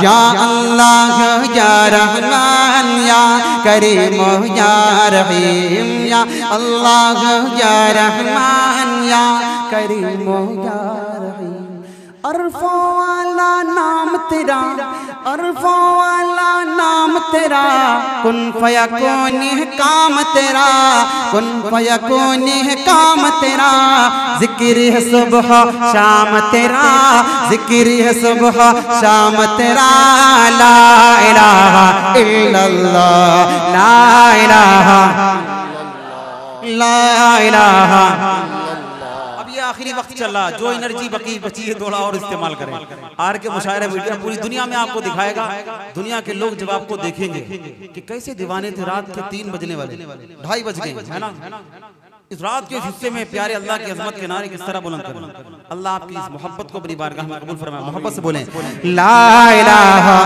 या अल्लाह या रहमान या करीम या रहीम, या अल्लाह या रहमान या करीम या रहीम। अरफों वाला नाम तेरा, अरफों वाला नाम तेरा, कुन फयकून काम तेरा, कुन फयकून काम तेरा। जिक्र है सुबह शाम तेरा, जिक्र है सुबह शाम तेरा। ला इलाहा इल्लल्लाह, ला इलाहा, ला इलाहा। आखिरी वक्त चल रहा, जो एनर्जी बची है थोड़ा और इस्तेमाल करें। आर के मुशायरा मीडिया पूरी दुनिया में आपको दिखाएगा। दुनिया के लोग जब आपको देखेंगे कि कैसे दीवाने थे, रात के 3 बजने वाले, 2:30 बज गए, है ना। इस रात के हिस्से में प्यारे अल्लाह की अजमत के नारे किस तरह बुलंद करें। अल्लाह आपकी इस मोहब्बत को अपनी बारगाह में कबूल फरमाए। मोहब्बत से बोलें ला इलाहा,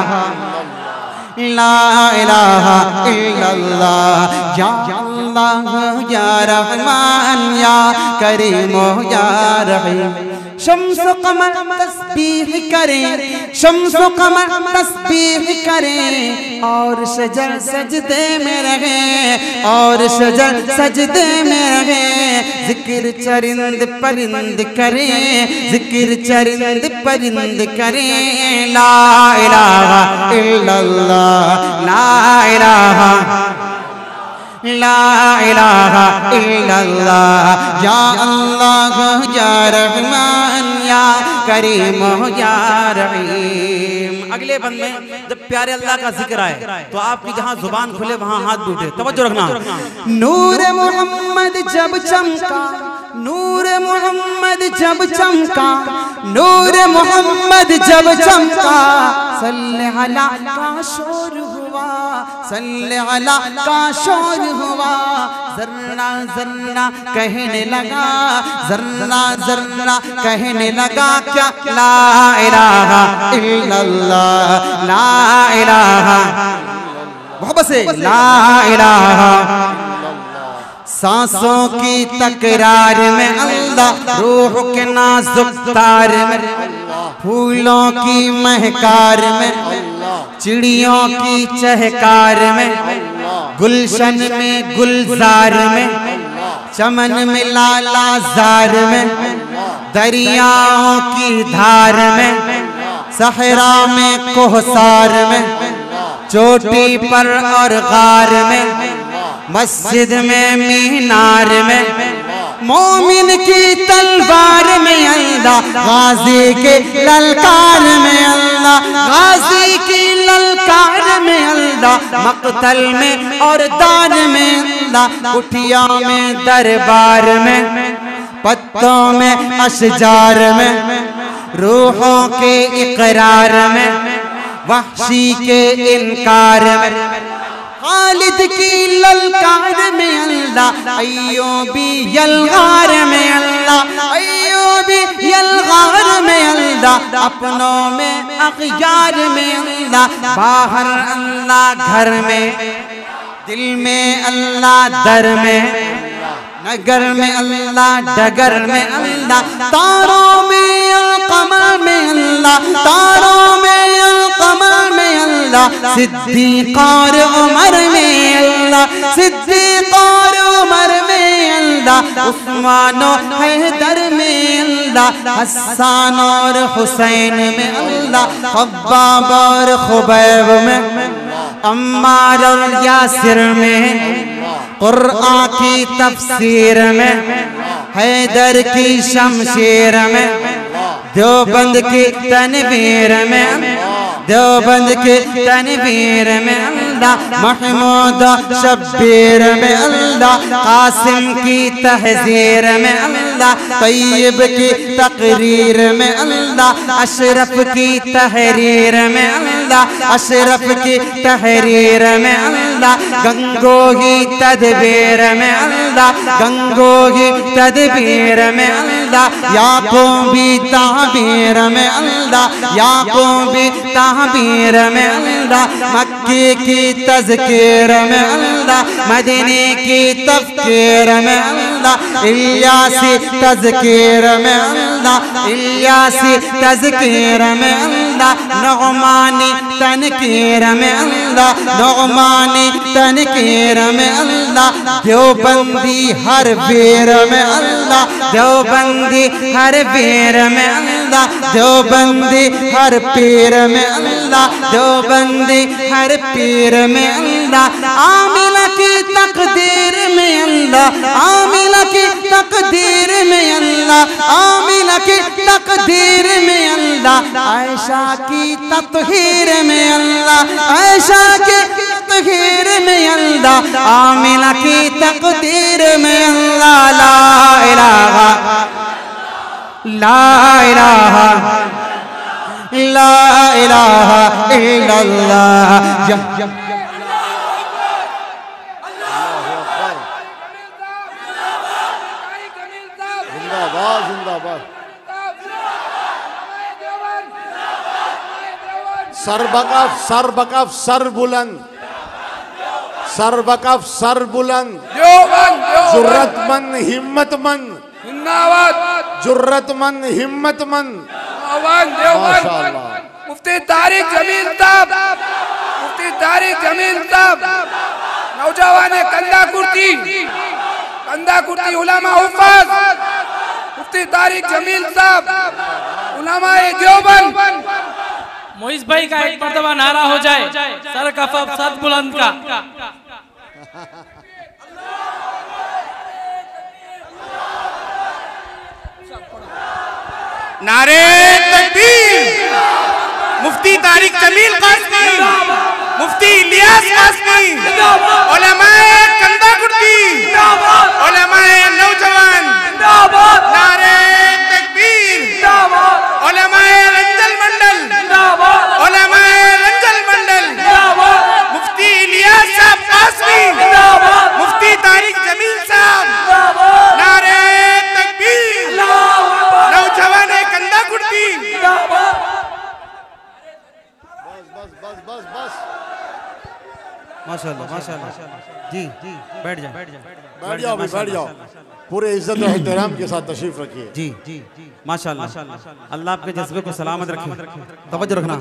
ला इलाहा इल्लल्लाह, या अल्लाह या रहमान या करीम या रहीम। शम्स कमर तस्बीह करें, शम्स कमर तस्बीह करें, और शजर सजदे में रहे, और शजर सजदे में रहे। जिक्र चरिंद परिंद करें, जिक्र चरिंद परिंद करें। ला इलाहा इल्लल्लाह, ला इलाहा, ला इलाहा इल्लल्लाह, या अल्लाह या रहमान या करीम या रहीम। अगले बंद में जब प्यारे अल्लाह का जिक्र आए तो आपकी जहां जुबान खुले वहां हाथ भी उठे। तवज्जो रखना। नूर मोहम्मद जब चमका, नूर मोहम्मद जब चमका, नूर मोहम्मद जब चमका, सल्ले अला का शोर हुआ, सल्ले अला का शोर हुआ। जर्रा जर्रा कहने लगा, जर्रा जर्रा कहने लगा क्या। ला इलाहा इल्लल्लाह, ला इलाहा, मोहब्बत से ला इलाहा। सांसों की तकरार में अल्लाह, रूह के नाजुक तार में, फूलों की महकार में, चिड़ियों की चहकार में, गुलशन में गुलजार में, चमन में लालाजार में, दरियाओं की धार में, सहरा में कोहसार में, चोटी पर और गार में, मस्जिद में मीनार में, मोमिन की तलवार में अल्लाह, गाजी के ललकार में अल्लाह, गाजी की ललकार में अल्लाह, मक्तल में और दार में अल्लाह, कुटिया में दरबार में, पत्तों में अशजार में, रूहों के इकरार में, वहशी के इनकार में, खालिद की ललकार में अल्लाह, अय्यूबी यलगार में अल्लाह, अय्यूबी यलगार में अल्लाह, अपनों में अखयार में अल्लाह, बाहर अल्लाह घर में, दिल में अल्लाह दर में, नगर में अल्लाह डगर में अल्लाह, तारों में कमर में अल्लाह, तारों में कमर में अल्लाह, सिद्दीक़ और उमर में अल्लाह, सिद्दीक़ और उमर में अल्लाह, उस्मान और हैदर में अल्लाह, हसन और हुसैन में अल्लाह, खब्बाब और खुबैब में, अम्मार और यासिर में, कुरआन की तफसीर में, हैदर की शमशीर में, देवबंद की तनवीर में, देवबंद के तनवीर में अल्लाह, महमूद शब्बीर में अल्लाह, कासिम की तहजीर में अल्लाह, तैयब की तकरीर में अल्लाह, अशरफ की तहरीर में अल्लाह, अशरफ की तहरीर में अल्लाह, गंगोही तदबीर में अल्लाह, गंगोही तदबीर में अल्लाह, याकूबी ताबीर में अल्लाह, याकूबी ताबीर में अल्लाह, मक्की की तज़कीर में अल्लाह, मदीने की तफ़कीर में अल्लाह, इल्यासी तज़कीर में अल्लाह, इल्यासी तज़कीर में अल्लाह, अल्लाह, नुमानी तनकीर में अल्लाह, नुमानी तनकीर में अल्लाह, देवबंदी हर वीर में अल्लाह, देवबंदी हर वीर में अल्लाह, देवबंदी हर पीर में अल्लाह, देवबंदी हर पीर में अल्लाह, आमिला की तकदीर में अल्लाह, आमिला की तकदीर में अल्लाह, आमिला की तकदीर में अल्लाह, आयशा की तत्हीर में अल्लाह, आयशा की तत्हीर में अल्लाह, आमिला की तकदीर में अल्लाह। ला इलाहा ला इलाहा ला इलाहा इल्लल्लाह। सरबकफ सरबकफ सर बुलंद, सरबकफ सर बुलंद, जुर्रतमंद हिम्मतमंद, जुर्रतमंद हिम्मतमंद। मुफ्ती तारिक जमील साहब, मुफ्ती तारिक जमील साहब, नौजवान कंधा कुर्ती उलमा हुफ़ाज़, मुफ्ती तारिक जमील साहब, उलमा देवबंद। मोइस भाई का एक मर्तबा नारा हो जाए, सर कफ सर बुलंद का। नारे तकबीर। मुफ्ती तारिक जमील कासमी, मुफ्ती इलियास कासमी, उलमाए कंधा कुर्ती, उलमाए नौजवान, नारे तकबीर। उलमाए रंजल मंडल, उलमाए रंजल मंडल, मुफ्ती इलियास साहब कासमी, मुफ्ती तारिक जमील साहब, नारे तकबीर। नौजवान कंधा कुर्ती। माशाल्लाह माशाल्लाह। जी बैठ जाओ बैठ जाओ बैठ जाओ। पूरे इज्जत और एहतराम के साथ तशरीफ रखिए। जी जी माशाल्लाह। अल्लाह आपके जज्बे को सलामत रखे। तवज्जो रखना।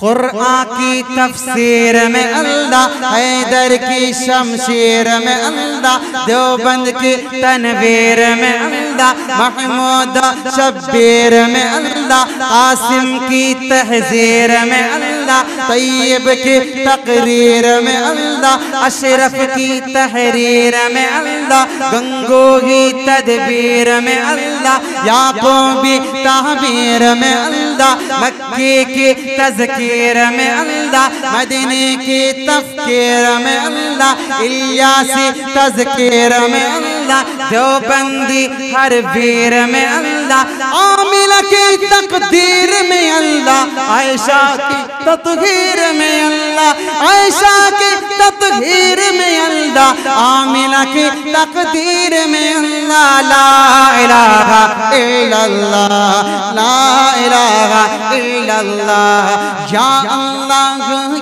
कुरान की तफसीर में अल्लाह, हैदर की शमशीर में अल्लाह, देवबंद की तनवीर में अल्लाह, महमूद शब्बीर में अल्लाह, आसिम की तहजीर में अल्लाह, तैयब की तकरीर में अल्लाह, अशरफ की तहरीर में अल्लाह, गंगोही तदबीर में अल्लाह, याकूबी तहबीर में अल्लाह, मक्की की तज़किर में अल्लाह, मदीने की तफ़कीर में अल्लाह, इलियासी तज़कीर में अल्लाह, देवबंदी हर वीर में अल्लाह, आमिला की तकदीर में अल्लाह, आयशा की तत्हीर में अल्लाह, आयशा की तत्हीर में अल्लाह, आमिला की तकदीर में अल्लाह। ला इलाहा इल्लल्लाह, ला इलाहा इल्लल्लाह। या अल्लाह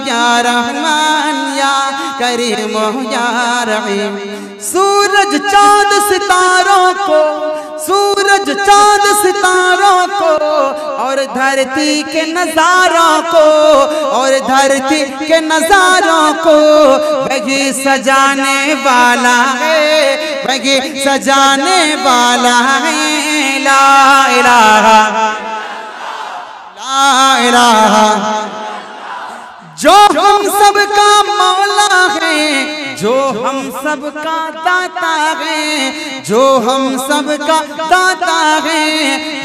या रहमान या करीम या रहीम। सूरज चाँद सितारों को, सूरज चाँद सितारों को, और धरती के नजारों को, और धरती के नजारों को वही सजाने वाला है, वही सजाने वाला है। ला इलाहा ला इलाहा। जो हम सबका मौला है, जो हम सबका दाता है, जो हम सबका दाता है,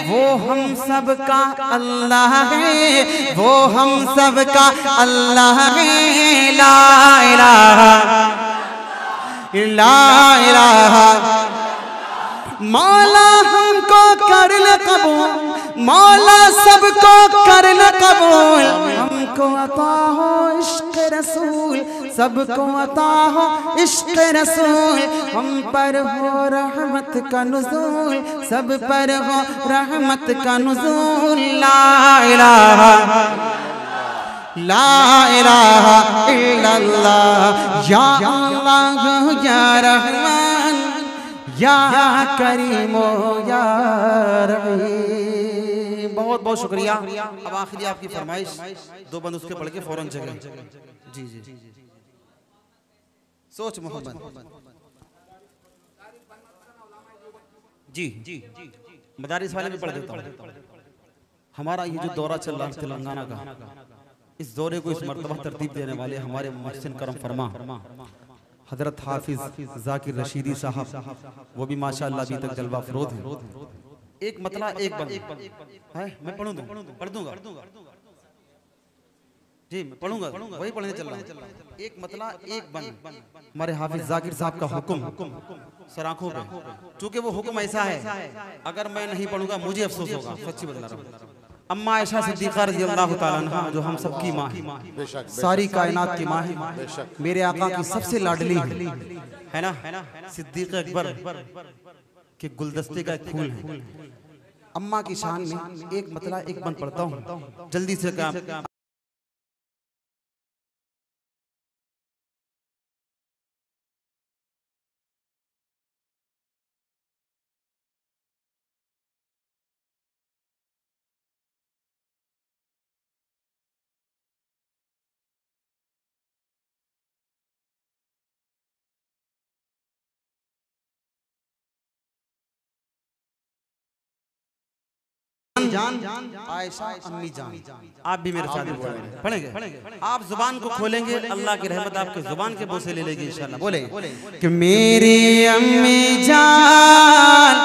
वो हम सबका अल्लाह है, वो हम सबका अल्लाह है। ला इलाहा ला इलाहा। मौला हमको कर ले कबूल, मौला सबको कर ले कबूल, हमको अता हो इश्क रसूल, सबको अता हो इश्क रसूल, हम पर हो रहमत का नुज़ूल, सब पर हो रहमत का नुज़ूल। ला इलाहा ला इलाहा इल्लल्लाह। या अल्लाह या रहमान या करीमो या रहीम। बहुत बहुत शुक्रिया। अब आखिरी आपकी फरमाइश, 2 बंद उसके पढ़ के फौरन जगह। जी जी जी, सोच मोहब्बत। जी जी, मदारिस वाले में पढ़ देता हूँ। हमारा ये जो दौरा चल रहा है तेलंगाना का, इस दौरे को इस मर्तबा तरतीब देने वाले हमारे मुहसिन करम फरमा हजरत हाफिज जाकिर रशीदी साहब, वो भी माशाअल्लाह अभी तक जलवा फरोद हैं। एक मतला एक बंद है, मैं पढ़ दूंगा जी, मैं पढ़ूंगा, वही पढ़ने चल रहा हूँ। एक मतला एक बंद, हमारे हाफिज जाकिर साहब का हुक्म सर आंखों पे, चूंकि वो हुक्म ऐसा है, अगर मैं नहीं पढ़ूंगा मुझे अफसोस होगा, सच्ची बता रहा हूँ। अम्मा आयशा सिद्दीक़ा रज़ी अल्लाह तआला अन्हा, जो हम सबकी माँ है, सारी कायनात की माँ है, मेरे आका की सबसे लाडली है ना, सिद्दीक़ अकबर के गुलदस्ते का एक फूल है। अम्मा की शान में एक मतला एक बंद पढ़ता हूँ, जल्दी से काम। जान आयशा अम्मी जान, आप भी मेरे साथ पढ़ेंगे। आप जुबान को खोलेंगे, अल्लाह की रहमत आपके जुबान के बोझ से ले लेगी इंशाअल्लाह। बोले कि मेरी अम्मी जान,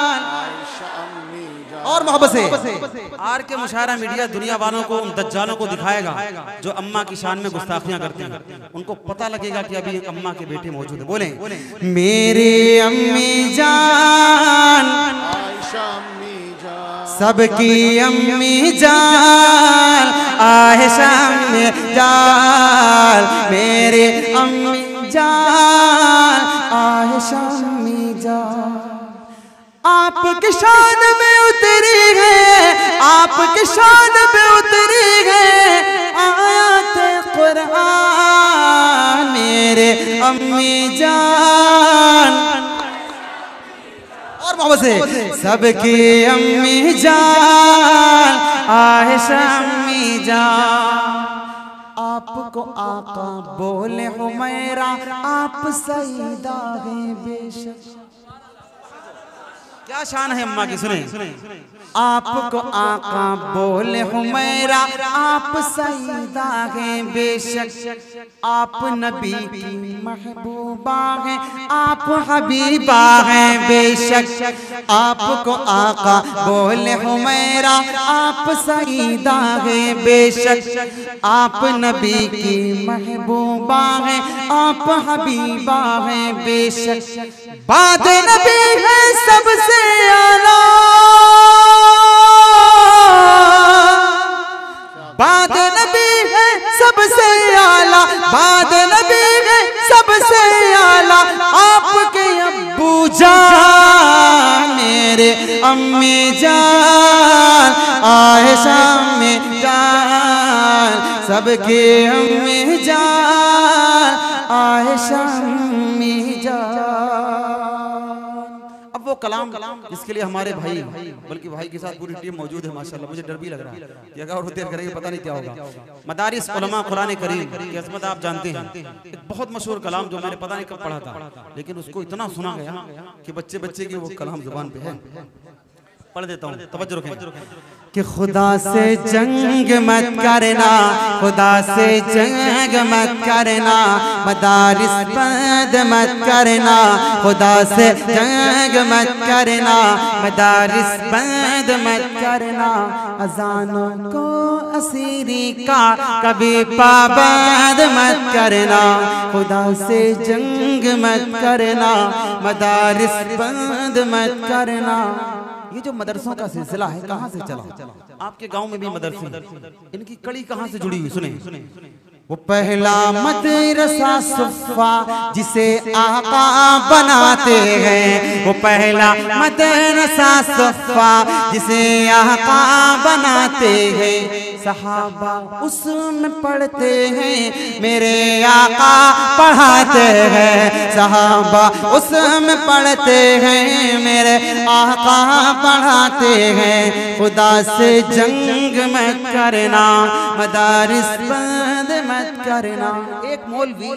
और मोहब्बत से आर के मुशायरा मीडिया दुनिया वालों को, उन दज्जालों को दिखाएगा जो अम्मा की शान में गुस्ताखियां करते हैं। उनको पता लगेगा कि अभी एक अम्मा के बेटे मौजूद है। बोले मेरी अम्मी जान, सबकी अम्मी जान, आयशा अम्मी जान, मेरे अम्मी जान, आयशा अम्मी जान। आपकी शान में उतरी है, आपकी शान में उतरी है आयत कुरान, मेरे अम्मी जान, और मोहब्बत से सबकी अम्मी जान, आयशा अम्मी जान। आपको आका बोले हुमैरा, आप सईदा हैं बेशक। क्या शान है अम्मा की, सुने। आपको आका बोले हुमैरा, आप सईदा हैं बेशक, आप नबी की महबूबा हैं, आप हबीबा हैं बेशक। आपको आका बोले हुमैरा, आप सईदा हैं बेशक, आप नबी की महबूबा हैं, आप हबीबा हैं बेशक। बाद नबी है सबसे आला, बाद नबी है सबसे आला, बाद नबी है सबसे आला, आपके अब्बू जान, मेरे अम्मी जान, आयशा अम्मी जान, सबके अम्मी जान, आयशा अम्मी जान। वो कलाम जिसके लिए हमारे भाई, बल्कि भाई के साथ पूरी टीम मौजूद है माशाल्लाह, मुझे डर भी लग रहा है कि अगर और देर करेंगे पता नहीं क्या होगा। मदारिस उलमा कुरान करीम की अज़मत आप जानते हैं, एक बहुत मशहूर कलाम जो मैंने पता नहीं कब पढ़ा था, लेकिन उसको इतना सुना गया कि बच्चे बच्चे की वो कलाम जुबान पे है। पढ़ देता हूँ, तवज्जो रखें। कि खुदा से जंग मत करना, खुदा से जंग मत करना, मदारिस बंद मत करना, खुदा से जंग मत करना, मदारिस बंद मत करना, अजानों को असीरी का कभी पाबंद मत करना, खुदा से जंग मत करना, मदारिस बंद मत करना। ये जो मदरसों का सिलसिला है कहाँ से चला? आपके गांव में भी मदरसे, इनकी कड़ी कहाँ से जुड़ी हुई? सुने, वो पहला मदरसा सुफ़ा जिसे आका बनाते हैं, वो पहला मदरसा सुफ़ा जिसे आका बनाते हैं। सहाबा उसमें पढ़ते हैं, मेरे आका पढ़ाते हैं। सहाबा उसमें पढ़ते हैं, मेरे आका पढ़ाते हैं। खुदा से जंग मत करना, मदारिस बंद मत करना। एक मौलवी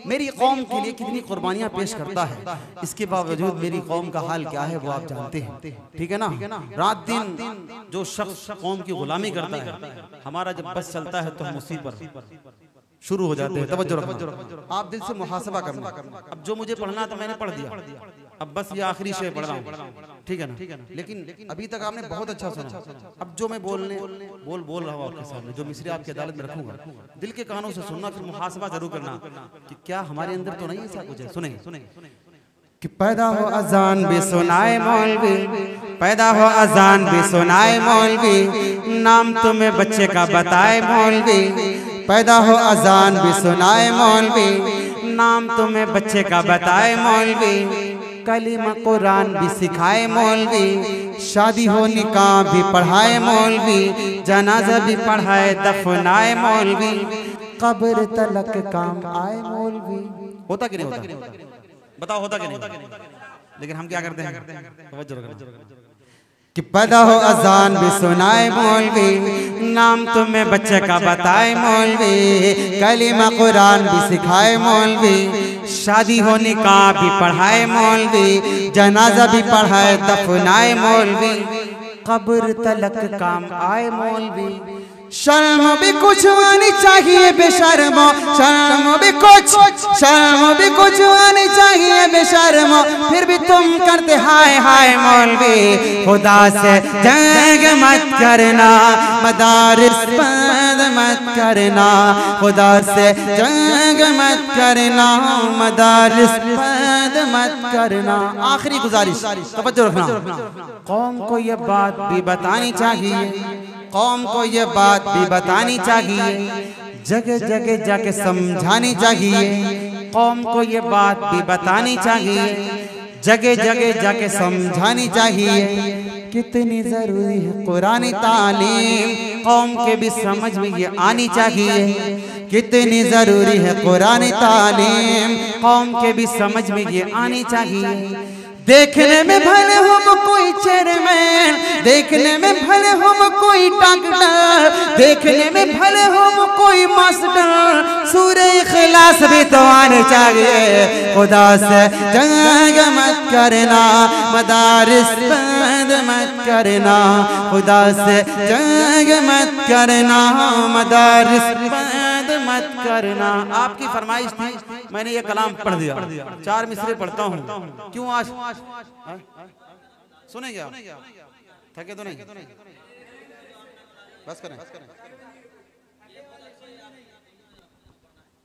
मेरी कौम के लिए कितनी कुर्बानियां पेश करता है, इसके बावजूद मेरी कौम का हाल क्या है वो आप जानते हैं, ठीक है ना। रात दिन जो शख्स कौम की गुलामी करता है, हमारा जब बस चलता है तो हम उसी पर शुरू हो जाते हैं। तवज्जो रखना, आप दिल से मुहासबा करना। अब जो मुझे पढ़ना था मैंने पढ़ दिया, अब बस ये आखिरी शेर पढ़ रहा हूँ, ठीक है ना। लेकिन अभी तक आपने बहुत अच्छा सुना। अब जो मैं बोल रहा हूँ आपके सामने, जो मिसरे आपकी अदालत में रखूंगा, दिल के कानों से सुनना, फिर मुहासबा जरूर करना कि क्या हमारे अंदर तो नहीं ऐसा कुछ है। सुने कि पैदा हो अजान भी सुनाए मौलवी, पैदा हो अजान भी सुनाए मौलवी, नाम तुम्हें बच्चे का बताए मौलवी। पैदा हो अजान भी सुनाए मौलवी, नाम तुम्हें बच्चे का बताए मौलवी। कलीमा कुरान भी सिखाए मौलवी, शादी हो निकाह भी पढ़ाए मौलवी, जनाजा भी पढ़ाए दफनाए मौलवी, कब्र तलक काम आए मौलवी। होता कि नहीं होता? बताओ होता कि नहीं? लेकिन हम क्या करते हैं कि पैदा हो अजान भी सुनाए मौलवी, नाम तुम्हें बच्चे का बताए मौलवी। कलीमा कुरान भी सिखाए मौलवी, शादी हो निकाह भी पढ़ाए मौलवी, जनाजा भी पढ़ाए दफनाए मौलवी, कब्र तलक काम आए मौलवी। शर्म भी कुछ आनी चाहिए बेशर्मो, शर्म भी कुछ आनी चाहिए बेशर्मो, फिर भी तुम करते हाय हाय मौलवी। खुदा से जंग मत करना, मदारिस बंद मत करना, खुदा से जंग मत करना, मदारिस बंद मत करना। आखिरी गुजारिश, तवज्जो रखना, कौम को ये बात भी बतानी चाहिए, कौम को ये बात भी बतानी चाहिए, जगह जगह जाके समझानी चाहिए। कौम को ये बात भी बतानी चाहिए, जगह जगह जाके समझानी चाहिए। कितनी जरूरी है कुरानी तालीम, कौम के भी समझ में ये आनी चाहिए। कितनी जरूरी है कुरानी तालीम, कौम के भी समझ में ये आनी चाहिए। देखने में भले हम कोई चेयरमैन, देखने में भले हम कोई डॉक्टर, देखने में भले हम कोई मास्टर, सूरे इखलास भी तो आने चाहिए। खुदा से जंग मत करना, मदारिस बंद मत करना, खुदा से जंग मत करना, मदारिस बंद मत करना। आपकी फरमाइश थी, मैंने ये कलाम पढ़ दिया, 4 मिसरे पढ़ता हूँ। क्यों आज सुनेंगे आप? थके तो नहीं? बस करें,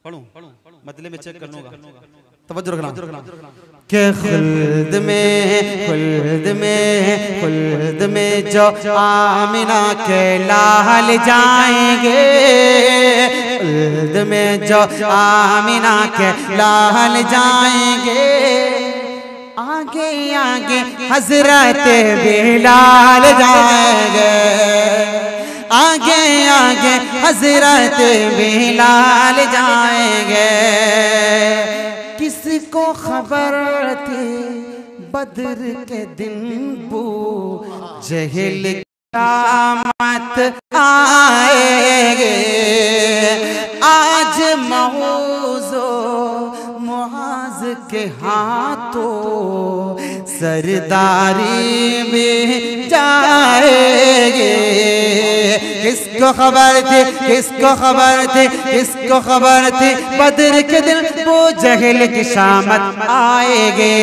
पढ़ूं मतलब में चेक कर लूंगा। तवज्जो रखना के खुल्द में जो आमिना के लाल जाएंगे, खुल्द में जो आमिना के लाल जाएंगे, आगे आगे हजरत बिलाल जाएंगे, आगे आगे हजरत बिलाल जाएंगे। किसको खबर थी बद्र के दिन बू जहल क़यामत आएंगे, आज मऊज़ो मुआज़ के हाथों सरदारी में जाएंगे। किसको खबर थी, किसको खबर थी, किसको खबर थी बद्र के दिन वो जहल की शामत आएंगे।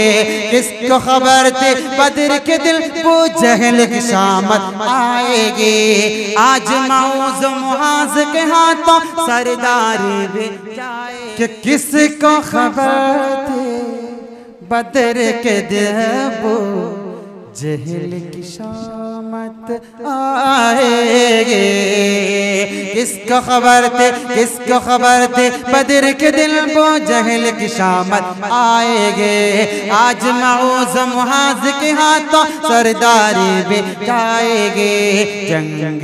किसको खबर थी बद्र के दिन वो जहल की शामत आएगी, आज मऊज़ मुआज़ के हाथों सरदारी में जाएंगे। किसको खबर थी बद्र के दिन वो जहल की शामत आएगे, किसको खबर थे बदर के दिल वो जहल की शामत आएगे। आज मऊज मुहाज के हाथों सरदारी भी जाएगे। जंग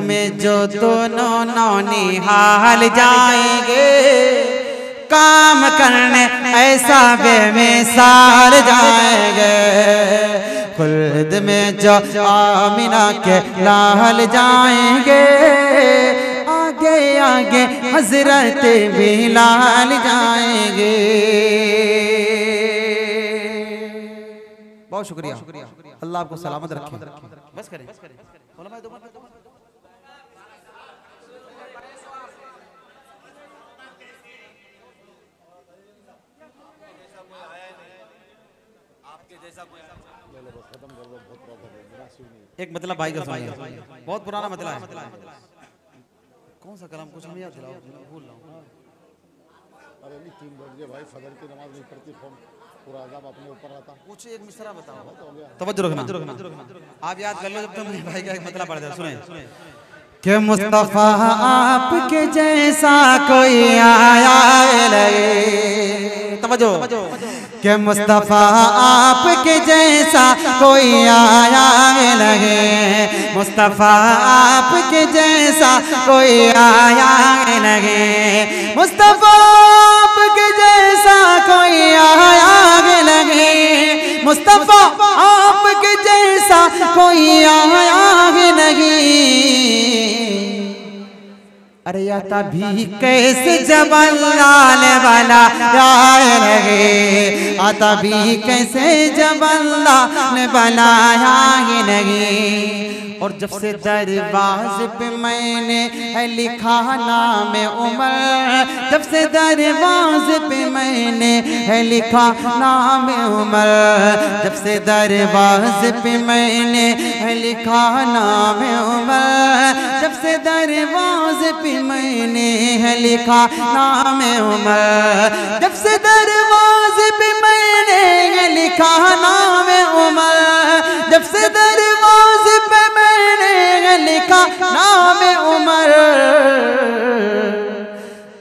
में जो दोनों नौनिहाल जाएंगे, काम करने ऐसा बेमिसाल जाएंगे। खुल्द में जो आमिना के लाल जाएंगे, आगे आगे हजरत बिलाल जाएंगे। बहुत शुक्रिया, अल्लाह आपको सलामत रखे। बस करें। एक मतलब भाई का सुनिए, बहुत पुराना मतलब है। कौन सा कलाम कुछ हमें याद दिलाओ, भूल रहा हूँ। अरे नहीं 3 बज गए भाई, फजर की नमाज नहीं पढ़ती, पूरा अज़ाब अपने ऊपर आता। कुछ एक मिसरा बताओ, तवज्जो रखना। आप याद कर लो जब तुम भाई का एक मतलब पढ़ दे। सुने कि मुस्तफा आपके जैसा कोई आया लगे। तवज्जो कि मुस्तफा आपके जैसा कोई आया लगे। मुस्तफा आपके जैसा कोई आया लगे। मुस्तफा आपके जैसा कोई आया लगे। मुस्तफा आपके जैसा कोई आया नहीं। अरे या तभी कैसे जब अल्लाह वाला आए लगे। आता भी कैसे जब अल्लाह ने बनाया ही नहीं। और जब से दरवाजे पे मैंने है लिखा नाम उमर, जब से दरवाजे पे मैंने है लिखा नाम उमर, जब से दरवाजे पे मैंने है लिखा नाम उमर, जब से दरवाजे पे मैंने है लिखा नाम उमर, जब से दरवाजे पे मैंने है लिखा नाम उमर, जब से दरवाजे पे मैंने लिखा नाम उमर,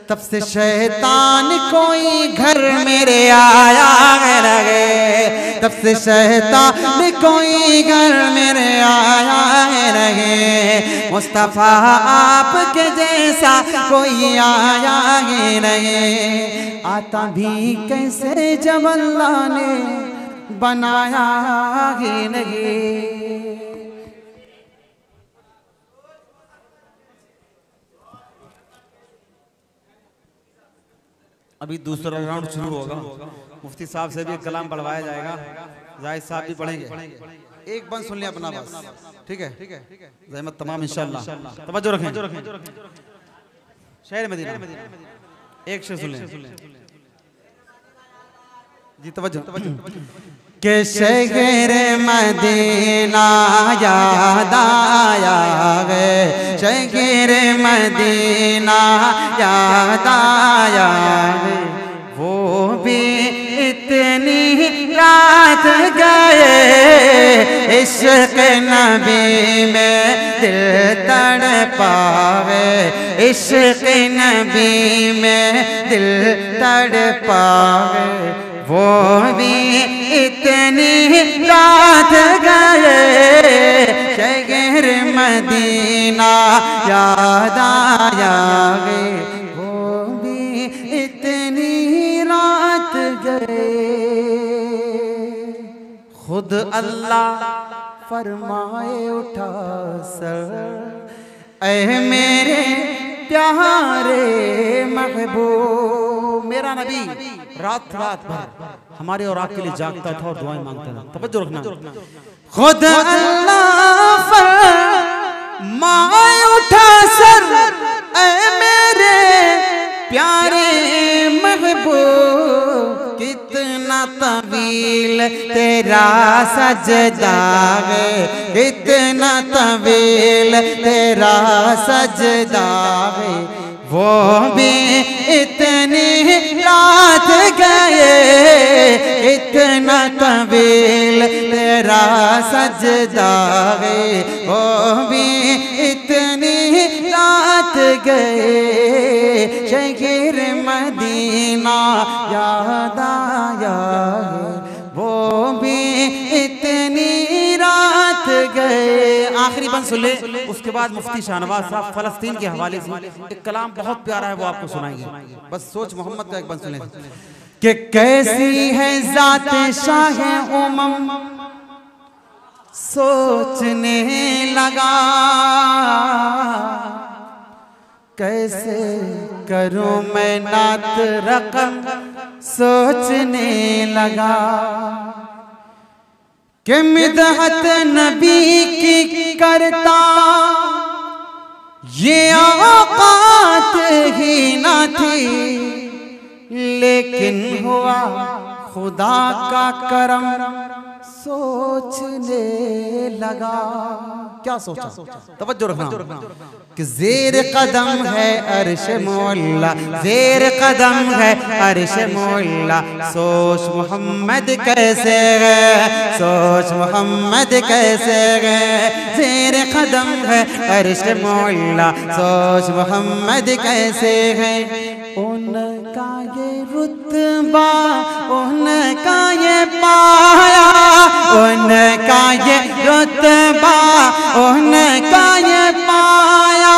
तब से शैतान कोई घर मेरे आया लगे। तब से शैतान कोई घर मेरे आया लगे। मुस्तफा आपके जैसा कोई आया नहीं। आता भी कैसे जब अल्लाह ने बनाया ही नहीं। अभी दूसरा राउंड शुरू होगा। मुफ्ती साहब से भी एक कलाम पढ़वाया जाएगा, जाहिद साहब भी पढ़ेंगे। एक बंद सुन लिया अपना बस, ठीक है? ज़हमत तमाम इंशाअल्लाह। तवज्जो रखें। शहर मदीना एक शेर सुन लें जी, तवज्जो। के शहर मदीना याद आया गे, शहर मदीना याद आया गे। वो भी इतनी रात गए, इश्क नबी में दिल तड़पावे, इश्क नबी में दिल तड़पावे। वो भी इतनी रात गए, शहर मदीना याद आया गे। वो भी इतनी रात गए। खुद अल्लाह फरमाए उठा सर, ऐ मेरे प्यारे महबूब। मेरा नबी रात भर हमारे और आपके लिए जागता था और दुआएं मांगता था। तवज्जो रखना। खुद अल्लाह फरमाए उठा सर, ऐ मेरे प्यारे महबूब। कितना तवील तेरा सजदा है, कितना तवील तेरा सजदा है। वो भी इतनी रात गए, इतना तवील तेरा सजदा है, वो भी इतनी रात गए, शहर मदीना याद आया है, वो भी इतनी रात गए। आखिरी बंद सुन ले, उसके बाद मुफ्ती शाहनवाज साहब फलस्तीन के हवाले से एक कलाम बहुत प्यारा है, वो आपको सुनाएंगे। बस सोच मोहम्मद का एक बंद सुन ले कि कैसी है जाते शाह उमम, सोचने लगा कैसे करूं मैं नात रकम, सोचने लगा कि मिदहत नबी की करता ये औकात ही ना थी, लेकिन हुआ खुदा का करम, सोचने लगा। क्या सोचा? तवज्जो रखना कि जेर कदम है अर्श मौला, जेर कदम है अर्श मौला, सोच मोहम्मद कैसे गए, सोच मोहम्मद कैसे गए, जेर कदम है अर्श मौला, सोच मोहम्मद कैसे गए। उनका ये रुतबा, उनका ये पाया, उनका ये रुतबा, उनका ये पाया,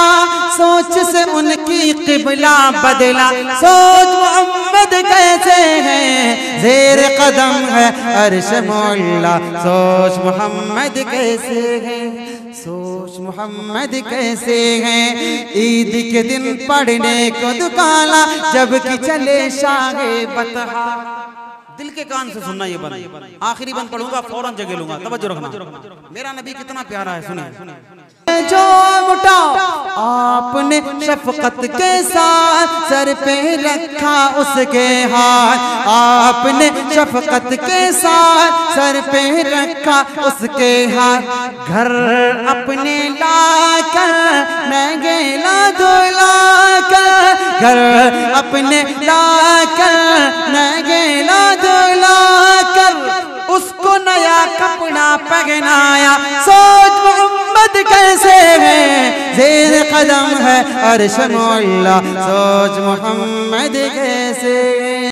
सोच से उनकी किबला बदला, सोच मोहम्मद कैसे है, जेर कदम है अर्श मौला, सोच मोहम्मद कैसे है, सोच मोहम्मद कैसे है। ईद के दिन पढ़ने को दुकाला, जबकि चले शाहे बतहा। दिल के कान से सुनना ये बंद, आखिरी बंद पढ़ूंगा फौरन जगह लूंगा, तवज्जो रखना। मेरा नबी कितना प्यारा है, सुनिए। जो उठा आपने शफकत के साथ, सर पे रखा उसके हाथ, आपने शफकत के साथ सर पे रखा उसके हाथ, घर अपने लाकर नगेला धुलाकर, घर अपने लाकर नगेला धुलाकर, उसको नया कपड़ा पहनाया, सोच मोहम्मद कैसे है, जेर कदम है अर्श मौला, सोच मोहम्मद कैसे है।